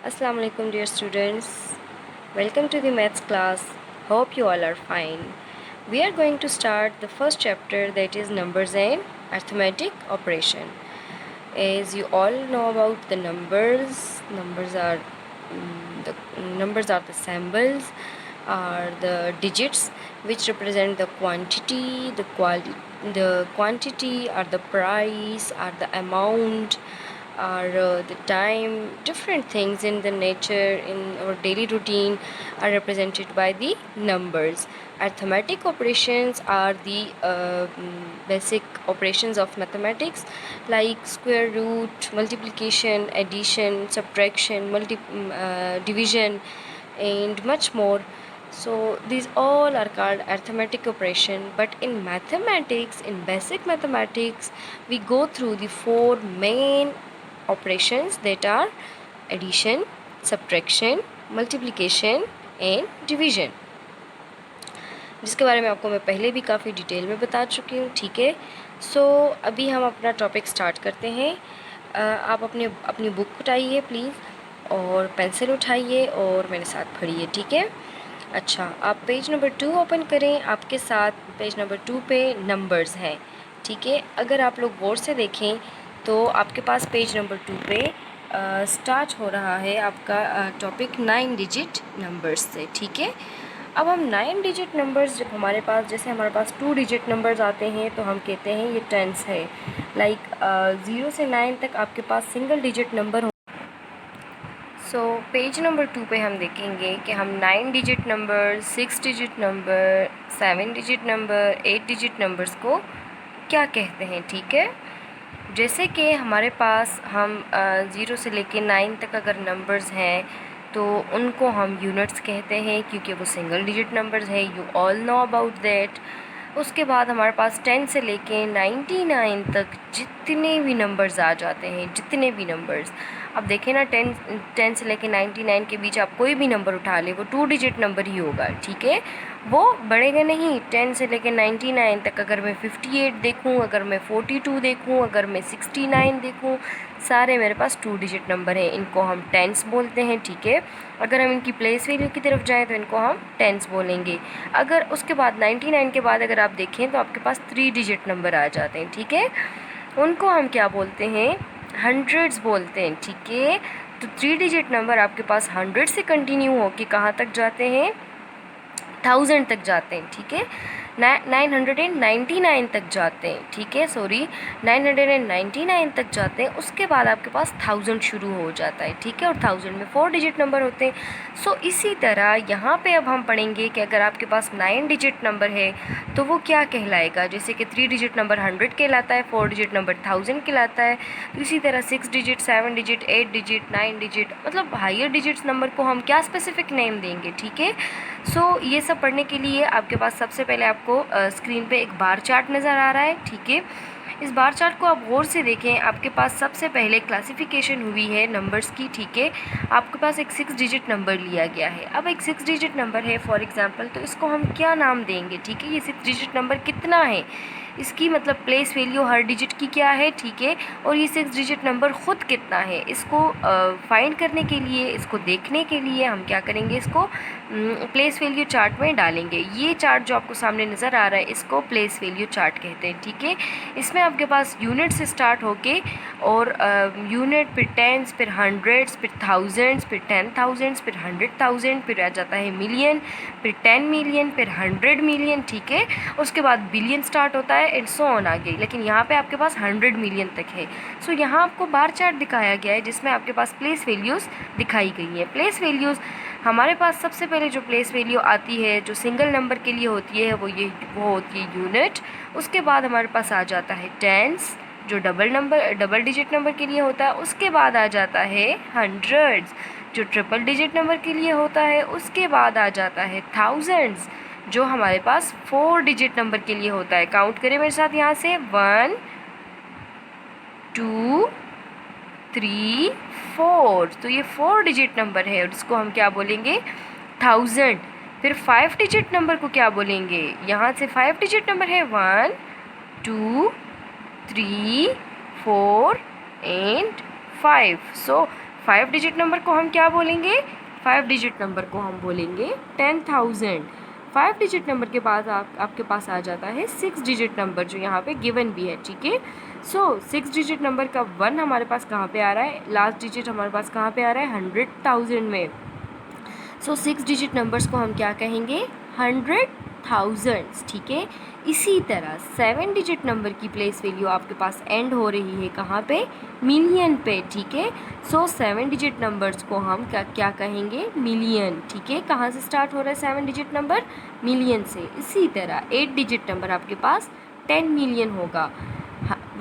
Assalamu alaikum dear students. Welcome to the maths class. Hope you all are fine. We are going to start the first chapter, that is numbers and arithmetic operation. As you all know about the numbers, the symbols, are the digits which represent the quantity, the quantity are the price, are the amount, are the time. Different things in the nature, in our daily routine, are represented by the numbers. Arithmetic operations are the basic operations of mathematics, like square root, multiplication, addition, subtraction, division, and much more. So these all are called arithmetic operation. But in mathematics, in basic mathematics, we go through the four main operations, that are addition, subtraction, multiplication and division, जिसके बारे में आपको मैं पहले भी काफ़ी detail में बता चुकी हूँ. ठीक है, सो अभी हम अपना टॉपिक स्टार्ट करते हैं. आप अपनी बुक उठाइए प्लीज़, और पेंसिल उठाइए और मेरे साथ पढ़िए. ठीक है, अच्छा, आप पेज नंबर 2 ओपन करें. आपके साथ पेज नंबर 2 पे नंबर्स हैं. ठीक है, अगर आप लोग गौर से देखें तो आपके पास पेज नंबर 2 पे स्टार्ट हो रहा है आपका टॉपिक 9 डिजिट नंबर्स से. ठीक है, अब हम 9 डिजिट नंबर्स, जब हमारे पास 2 डिजिट नंबर्स आते हैं तो हम कहते हैं ये टेंस है. लाइक 0 से 9 तक आपके पास single digit number. So page number 2 पे हम देखेंगे कि हम 9 digit number, 6 digit number, 7 digit number, 8 digit numbers को क्या कहते हैं. ठीक है, जैसे कि हमारे पास हम 0 से लेके 9 तक अगर नंबर्स हैं तो उनको हम यूनिट्स कहते हैं, क्योंकि वो सिंगल डिजिट नंबर्स है. You all know about that. उसके बाद हमारे पास 10 से लेके 99 तक जितने भी नंबर्स आ जाते हैं, जितने भी नंबर्स, अब देखें ना, 10 से लेके 99 के बीच आप कोई भी नंबर उठा ले, वो 2 डिजिट नंबर ही होगा. ठीक है, वो बढ़ेगा नहीं. 10 से लेके 99 तक अगर मैं 58 देखूं, अगर मैं 42 देखूं, अगर मैं 69 देखूं, सारे मेरे पास 2 डिजिट नंबर हैं. इनको हम टेंस बोलते हैं. ठीक है, अगर हम इनकी प्लेस वैल्यू की तरफ जाएं तो इनको हम टेंस बोलेंगे. अगर उसके बाद 99 के बाद अगर आप देखें तो आपके पास 3 डिजिट नंबर आ जाते हैं. ठीक है, उनको हम क्या बोलते हैं, हंड्रेड्स बोलते हैं. ठीक है, तो 3 डिजिट नंबर आपके पास 100 से कंटिन्यू हो के कहाँ तक जाते हैं, 1000 तक जाते हैं. ठीक है, 999 तक जाते हैं. ठीक है, 999 तक जाते हैं. उसके बाद आपके पास 1000 शुरू हो जाता है. ठीक है, और 1000 में 4 डिजिट नंबर होते हैं. सो इसी तरह यहाँ पे अब हम पढ़ेंगे कि अगर आपके पास 9 डिजिट नंबर है तो वो क्या कहलाएगा. जैसे कि 3 डिजिट नंबर 100 कहलाता है, 4 डिजिट नंबर 1000 कहलाता है. तो इसी तरह 6 डिजिट, 7 डिजिट, 8 डिजिट, 9 डिजिट, मतलब हायर डिजिट्स नंबर को हम क्या स्पेसिफिक नेम देंगे. ठीक है, सो ये सब पढ़ने के लिए आपके पास सबसे पहले आपको स्क्रीन पे एक बार चार्ट नज़र आ रहा है. ठीक है, इस बार चार्ट को आप गौर से देखें. आपके पास सबसे पहले क्लासिफिकेशन हुई है नंबर्स की. ठीक है, आपके पास एक 6 डिजिट नंबर लिया गया है. अब एक 6 डिजिट नंबर है फॉर एग्जांपल, तो इसको हम क्या नाम देंगे. ठीक है, ये 6 डिजिट नंबर कितना है, इसकी मतलब प्लेस वैल्यू हर डिजिट की क्या है. ठीक है, और ये 6 डिजिट नंबर ख़ुद कितना है, इसको फाइंड करने के लिए, इसको देखने के लिए हम क्या करेंगे, इसको प्लेस वैल्यू चार्ट में डालेंगे. ये चार्ट जो आपको सामने नज़र आ रहा है इसको प्लेस वैल्यू चार्ट कहते हैं. ठीक है, इसमें आपके पास यूनिट से स्टार्ट होके और यूनिट, फिर टेंस, फिर हंड्रेड्स, फिर थाउजेंड्स, फिर 10,000, फिर 100,000, फिर आ जाता है मिलियन, फिर 10 मिलियन, फिर 100 मिलियन. ठीक है, उसके बाद बिलियन स्टार्ट होता है एंड सो ऑन आगे, लेकिन यहाँ पे आपके पास 100 मिलियन तक है. सो यहाँ आपको बार चार्ट दिखाया गया है जिसमें आपके पास प्लेस वैल्यूज़ दिखाई गई हैं. प्लेस वैल्यूज़ हमारे पास सबसे पहले जो प्लेस वैल्यू आती है जो सिंगल नंबर के लिए होती है वो होती है यूनिट. उसके बाद हमारे पास आ जाता है टेंस जो डबल डिजिट नंबर के लिए होता है. उसके बाद आ जाता है हंड्रेड्स जो ट्रिपल डिजिट नंबर के लिए होता है. उसके बाद आ जाता है थाउजेंड्स जो हमारे पास 4 डिजिट नंबर के लिए होता है. काउंट करें मेरे साथ यहाँ से, 1 2 3 4, तो ये 4 डिजिट नंबर है और इसको हम क्या बोलेंगे, 1000. फिर 5 डिजिट नंबर को क्या बोलेंगे, यहाँ से 5 डिजिट नंबर है 1 2 3 4 एंड 5. सो 5 डिजिट नंबर को हम क्या बोलेंगे? 5 डिजिट नंबर को हम बोलेंगे 10,000। 5 डिजिट नंबर के बाद आपके पास आ जाता है 6 डिजिट नंबर, जो यहाँ पे गिवन भी है, ठीक है। सो 6 डिजिट नंबर का 1 हमारे पास कहाँ पे आ रहा है? लास्ट डिजिट हमारे पास कहाँ पे आ रहा है? 100,000 में। सो 6 डिजिट नंबर्स को हम क्या कहेंगे? 100,000, ठीक है। इसी तरह 7 डिजिट नंबर की प्लेस वैल्यू आपके पास एंड हो रही है कहाँ पे? मिलियन पे, ठीक है। सो 7 डिजिट नंबर्स को हम क्या कहेंगे? मिलियन, ठीक है। कहाँ से स्टार्ट हो रहा है 7 डिजिट नंबर? मिलियन से। इसी तरह 8 डिजिट नंबर आपके पास 10 मिलियन होगा।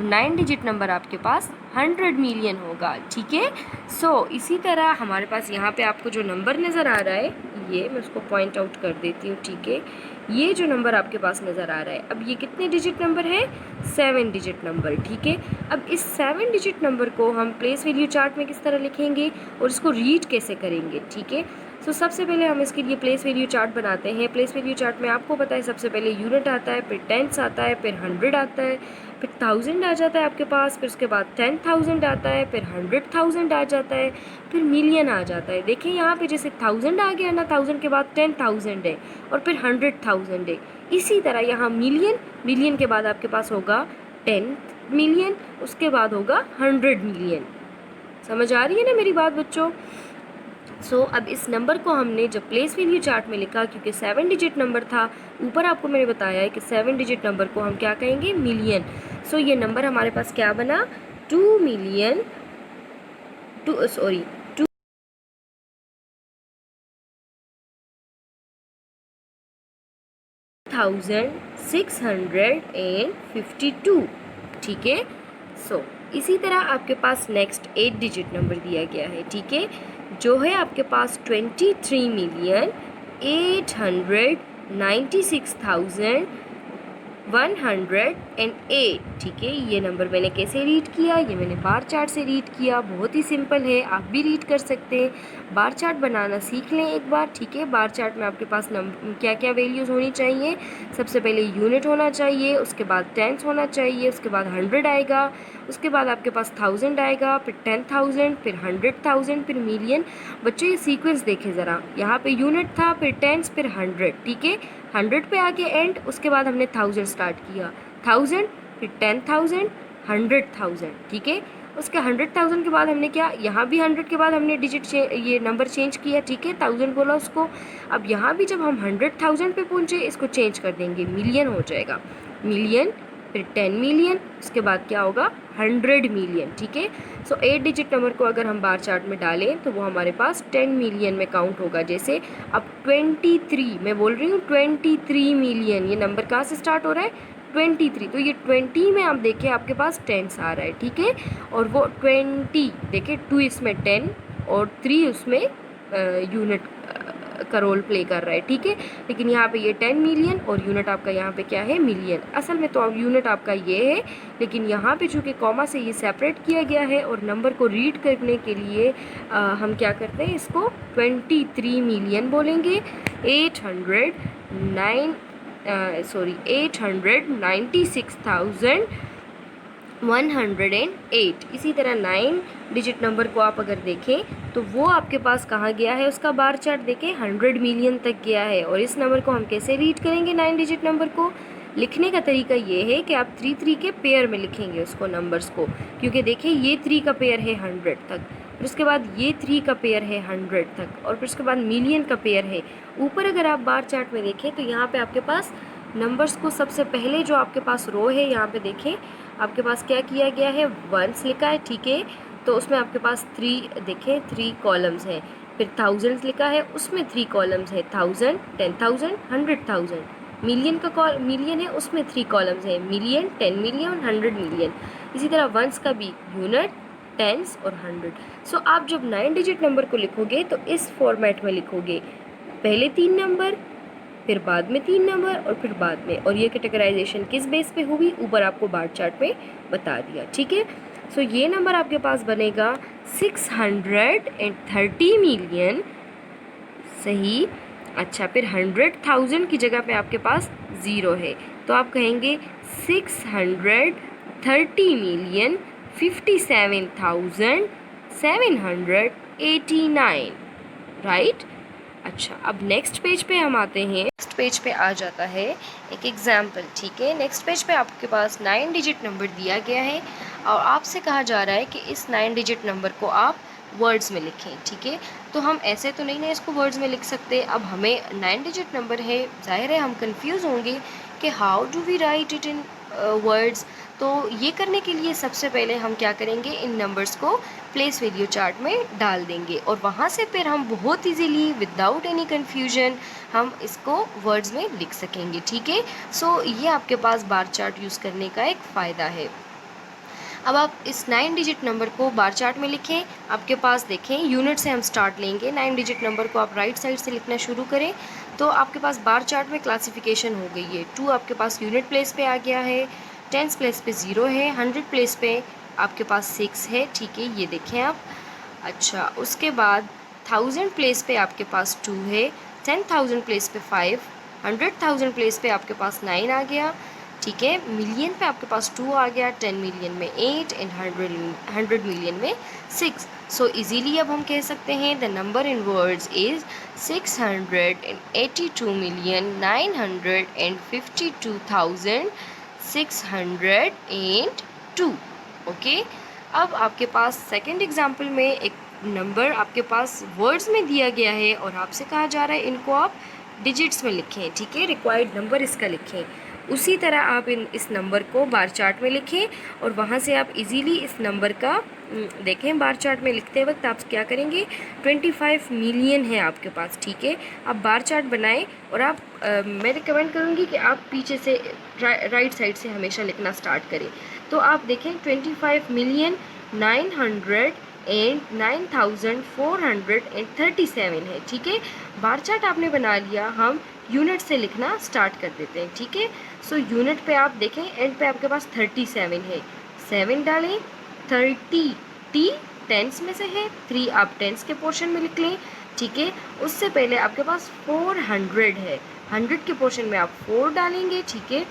9 डिजिट नंबर आपके पास 100 मिलियन होगा, ठीक है। सो इसी तरह हमारे पास यहाँ पे आपको जो नंबर नज़र आ रहा है, ये मैं उसको पॉइंट आउट कर देती हूँ, ठीक है। ये जो नंबर आपके पास नज़र आ रहा है, अब ये कितने डिजिट नंबर है? 7 डिजिट नंबर, ठीक है। अब इस 7 डिजिट नंबर को हम प्लेस वैल्यू चार्ट में किस तरह लिखेंगे और इसको रीड कैसे करेंगे, ठीक है। सो सबसे पहले हम इसके लिए प्लेस वैल्यू चार्ट बनाते हैं। प्लेस वैल्यू चार्ट में आपको पता है सबसे पहले यूनिट आता है, फिर टेंस आता है, फिर 100 आता है, फिर 1000 आ जाता है आपके पास, फिर उसके बाद 10,000 आता है, फिर 100,000 आ जाता है, फिर मिलियन आ जाता है। देखिए यहाँ पे जैसे 1000 आ गया ना, 1000 के बाद 10,000 है और फिर 100,000 है। इसी तरह यहाँ मिलियन, मिलियन के बाद आपके पास होगा 10 मिलियन, उसके बाद होगा 100 मिलियन। समझ आ रही है ना मेरी बात बच्चों? सो अब इस नंबर को हमने जब प्लेस वैल्यू चार्ट में लिखा, क्योंकि 7 डिजिट नंबर था, ऊपर आपको मैंने बताया है कि 7 डिजिट नंबर को हम क्या कहेंगे? मिलियन। सो ये नंबर हमारे पास क्या बना? 2 मिलियन 2,652, ठीक है। सो इसी तरह आपके पास नेक्स्ट 8 डिजिट नंबर दिया गया है, ठीक है, जो है आपके पास 23,896,108, ठीक है। ये नंबर मैंने कैसे रीड किया? ये मैंने बार चार्ट से रीड किया। बहुत ही सिंपल है, आप भी रीड कर सकते हैं। बार चार्ट बनाना सीख लें एक बार, ठीक है। बार चार्ट में आपके पास क्या क्या वैल्यूज़ होनी चाहिए? सबसे पहले यूनिट होना चाहिए, उसके बाद टेंस होना चाहिए, उसके बाद 100 आएगा, उसके बाद आपके पास 1000 आएगा, फिर 10,000, फिर 100,000, फिर मिलियन। बच्चों ये सीक्वेंस देखें ज़रा, यहाँ पे यूनिट था, फिर टेंस, फिर 100, ठीक है। 100 पे आके एंड, उसके बाद हमने 1000 स्टार्ट किया, 1000, फिर 10,000, 100,000, ठीक है। उसके 100,000 के बाद हमने क्या? यहाँ भी 100 के बाद हमने डिजिट ये नंबर चेंज किया, ठीक है, 1000 बोला उसको। अब यहाँ भी जब हम 100,000 पे पहुँचे, इसको चेंज कर देंगे, मिलियन हो जाएगा, मिलियन, फिर 10 मिलियन, उसके बाद क्या होगा? 100 मिलियन, ठीक है। सो 8 डिजिट नंबर को अगर हम बार चार्ट में डालें तो वो हमारे पास 10 मिलियन में काउंट होगा। जैसे अब 23, मैं बोल रही हूँ 23 मिलियन, ये नंबर कहाँ से स्टार्ट हो रहा है? 23, तो ये 20 में आप देखिए आपके पास टेंस आ रहा है, ठीक है। और वो 20 देखिए, 2 इसमें 10 और 3 उसमें यूनिट का रोल प्ले कर रहा है, ठीक है। लेकिन यहाँ पे ये 10 मिलियन और यूनिट आपका यहाँ पे क्या है? मिलियन। असल में तो अब यूनिट आपका ये है, लेकिन यहाँ पे चूँकि कॉमा से ये सेपरेट किया गया है और नंबर को रीड करने के लिए हम क्या करते हैं? इसको 23 मिलियन बोलेंगे। 896,108। इसी तरह 9 डिजिट नंबर को आप अगर देखें तो वो आपके पास कहाँ गया है? उसका बार चार्ट देखें, 100 मिलियन तक गया है। और इस नंबर को हम कैसे रीड करेंगे? 9 डिजिट नंबर को लिखने का तरीका ये है कि आप 3 के पेयर में लिखेंगे उसको, नंबर्स को, क्योंकि देखिए ये 3 का पेयर है 100 तक, फिर उसके बाद ये 3 का पेयर है 100 तक, और फिर उसके बाद मिलियन का पेयर है। ऊपर अगर आप बार चार्ट में देखें तो यहाँ पे आपके पास नंबर्स को सबसे पहले जो आपके पास रो है, यहाँ पे देखें आपके पास क्या किया गया है? वंस लिखा है, ठीक है। तो उसमें आपके पास 3 देखें, 3 कॉलम्स हैं। फिर थाउजेंड्स लिखा है, उसमें 3 कॉलम्स है, 1000, 10,000, 100,000। मिलियन का मिलियन है, उसमें 3 कॉलम्स हैं, मिलियन, 10 मिलियन, 100 मिलियन। इसी तरह वंस का भी यूनिट, टेंस और 100। सो आप जब 9 डिजिट नंबर को लिखोगे तो इस फॉर्मेट में लिखोगे, पहले 3 नंबर, फिर बाद में 3 नंबर और फिर बाद में। और ये कैटेगराइजेशन किस बेस पे हुई? ऊपर आपको बार चार्ट में बता दिया, ठीक है। सो ये नंबर आपके पास बनेगा 630 मिलियन, सही। अच्छा, फिर 100,000 की जगह पे आपके पास 0 है, तो आप कहेंगे 630 मिलियन 57,000 789, राइट। अच्छा, अब नेक्स्ट पेज पे हम आते हैं। नेक्स्ट पेज पे आ जाता है एक एग्जाम्पल, ठीक है। नेक्स्ट पेज पे आपके पास 9 डिजिट नंबर दिया गया है और आपसे कहा जा रहा है कि इस 9 डिजिट नंबर को आप वर्ड्स में लिखें, ठीक है। तो हम ऐसे तो नहीं ना इसको वर्ड्स में लिख सकते। अब हमें 9 डिजिट नंबर है, जाहिर है हम कंफ्यूज होंगे कि how do we write it in words. तो ये करने के लिए सबसे पहले हम क्या करेंगे, इन नंबर्स को प्लेस वैल्यू चार्ट में डाल देंगे और वहाँ से फिर हम बहुत इजीली विदाउट एनी कन्फ्यूजन हम इसको वर्ड्स में लिख सकेंगे, ठीक है। सो ये आपके पास बार चार्ट यूज़ करने का एक फ़ायदा है। अब आप इस 9 डिजिट नंबर को बार चार्ट में लिखें। आपके पास देखें यूनिट से हम स्टार्ट लेंगे। 9 डिजिट नंबर को आप राइट साइड से लिखना शुरू करें तो आपके पास बार चार्ट में क्लासिफिकेशन हो गई है। 2 आपके पास यूनिट प्लेस पे आ गया है, 10 प्लेस पे 0 है, 100 प्लेस पे आपके पास 6 है, ठीक है, ये देखें आप। अच्छा, उसके बाद 1000 प्लेस पे आपके पास 2 है, 10,000 प्लेस पे 5, 100,000 प्लेस पे आपके पास 9 आ गया, ठीक है। मिलियन पे आपके पास 2 आ गया, 10 मिलियन में 8 एंड 100 मिलियन में 6। सो इजीली अब हम कह सकते हैं the number in words is 682,952,602। Okay. अब आपके पास सेकंड एग्जाम्पल में एक नंबर आपके पास वर्ड्स में दिया गया है और आपसे कहा जा रहा है इनको आप डिजिट्स में लिखें, ठीक है। रिक्वायर्ड नंबर इसका लिखें। उसी तरह आप इस नंबर को बार चार्ट में लिखें और वहाँ से आप इजीली इस नंबर का देखें। बार चार्ट में लिखते वक्त आप क्या करेंगे, 25 मिलियन है आपके पास, ठीक है। आप बार चार्ट बनाएं और आप मैं रिकमेंड करूँगी कि आप पीछे से राइट साइड से हमेशा लिखना स्टार्ट करें। तो आप देखें 25,909,437 है, ठीक है। बार चार्ट आपने बना लिया, हम यूनिट से लिखना स्टार्ट कर देते हैं, ठीक है। सो यूनिट पे आप देखें एंड पे आपके पास 37 है, 7 डालें, 30 टी टेंस में से है, 3 आप टेंस के पोर्शन में लिख लें, ठीक है। उससे पहले आपके पास 400 है, 100 के पोर्शन में आप 4 डालेंगे, ठीक है।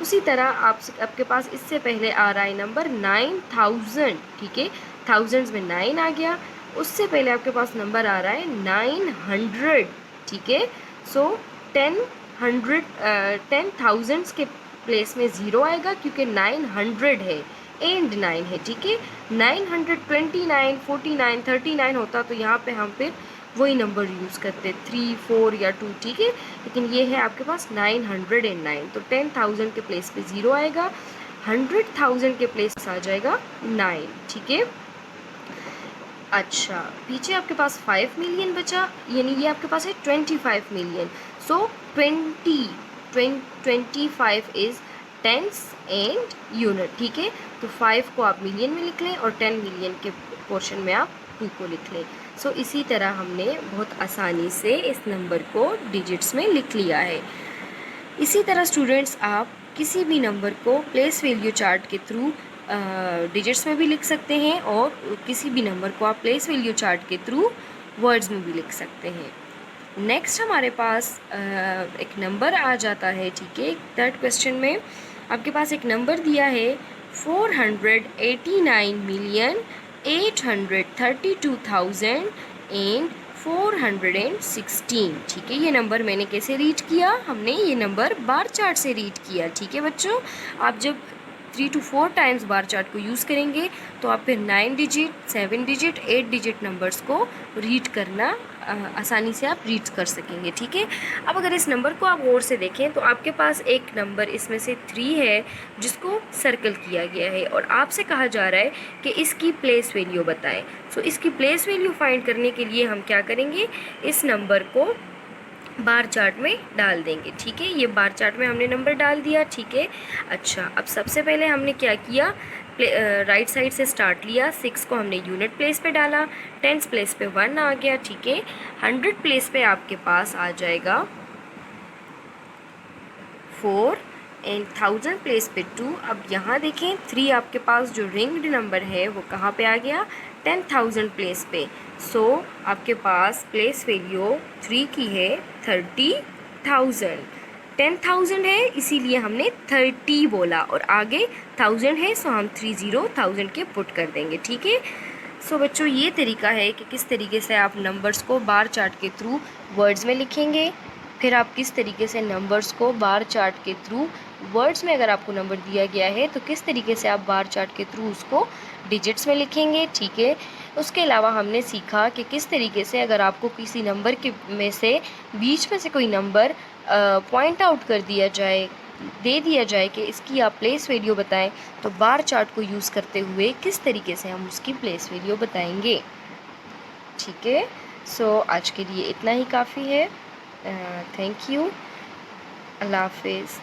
उसी तरह आपके पास इससे पहले आ रहा है नंबर 9000, ठीक है, थाउजेंड्स में 9 आ गया। उससे पहले आपके पास नंबर आ रहा है 900, ठीक है। सो 10,000 के प्लेस में 0 आएगा क्योंकि 900 है एंड 9 है, ठीक है। 929, 49, 39 होता तो यहाँ पे हम फिर वही नंबर यूज़ करते 3, 4 या 2, ठीक है। लेकिन ये है आपके पास 909, तो 10,000 के प्लेस पे 0 आएगा, 100,000 के प्लेस आ जाएगा 9, ठीक है। अच्छा, पीछे आपके पास 5 मिलियन बचा, यानी ये आपके पास है 25 million. So 25 is tens and unit, ठीक है। तो 5 को आप मिलियन में लिख लें और 10 मिलियन के पोर्शन में आप 2 को लिख लें। सो इसी तरह हमने बहुत आसानी से इस नंबर को डिजिट्स में लिख लिया है। इसी तरह स्टूडेंट्स आप किसी भी नंबर को प्लेस वैल्यू चार्ट के थ्रू डिजिट्स में भी लिख सकते हैं और किसी भी नंबर को आप प्लेस वैल्यू चार्ट के थ्रू वर्ड्स में भी लिख सकते हैं। नेक्स्ट हमारे पास एक नंबर आ जाता है, ठीक है। थर्ड क्वेश्चन में आपके पास एक नंबर दिया है 489,832,416, ठीक है। ये नंबर मैंने कैसे रीड किया, हमने ये नंबर बार चार्ट से रीड किया, ठीक है बच्चों। आप जब 3 to 4 टाइम्स बार चार्ट को यूज़ करेंगे तो आप फिर 9 डिजिट, 7 डिजिट, 8 डिजिट नंबर्स को रीड करना आसानी से आप रीड कर सकेंगे, ठीक है। अब अगर इस नंबर को आप गौर से देखें तो आपके पास एक नंबर इसमें से 3 है जिसको सर्कल किया गया है और आपसे कहा जा रहा है कि इसकी प्लेस वैल्यू बताएं। सो इसकी प्लेस वैल्यू फाइंड करने के लिए हम क्या करेंगे, इस नंबर को बार चार्ट में डाल देंगे, ठीक है। ये बार चार्ट में हमने नंबर डाल दिया, ठीक है। अच्छा, अब सबसे पहले हमने क्या किया, राइट साइड से स्टार्ट लिया, 6 को हमने यूनिट प्लेस पे डाला, 10 प्लेस पे 1 आ गया, ठीक है। 100 प्लेस पे आपके पास आ जाएगा 4 एंड 1000 प्लेस पे 2। अब यहाँ देखें 3 आपके पास जो रिंग्ड नंबर है वो कहाँ पे आ गया, 10,000 प्लेस पे। सो आपके पास प्लेस वैल्यू 3 की है 30,000। 10,000 है इसीलिए हमने 30 बोला और आगे 1000 है सो हम 30,000 के पुट कर देंगे, ठीक है। सो बच्चों, ये तरीका है कि किस तरीके से आप नंबर्स को बार चार्ट के थ्रू वर्ड्स में लिखेंगे। फिर आप किस तरीके से नंबर्स को बार चार्ट के थ्रू वर्ड्स में, अगर आपको नंबर दिया गया है तो किस तरीके से आप बार चार्ट के थ्रू उसको डिजिट्स में लिखेंगे। ठीक है। उसके अलावा हमने सीखा कि किस तरीके से अगर आपको किसी नंबर के में से बीच में से कोई नंबर पॉइंट आउट कर दिया जाए, दे दिया जाए कि इसकी आप प्लेस वैल्यू बताएं, तो बार चार्ट को यूज़ करते हुए किस तरीके से हम उसकी प्लेस वैल्यू बताएंगे। ठीक है। सो आज के लिए इतना ही काफ़ी है। Thank you. अल्लाह हाफिज़।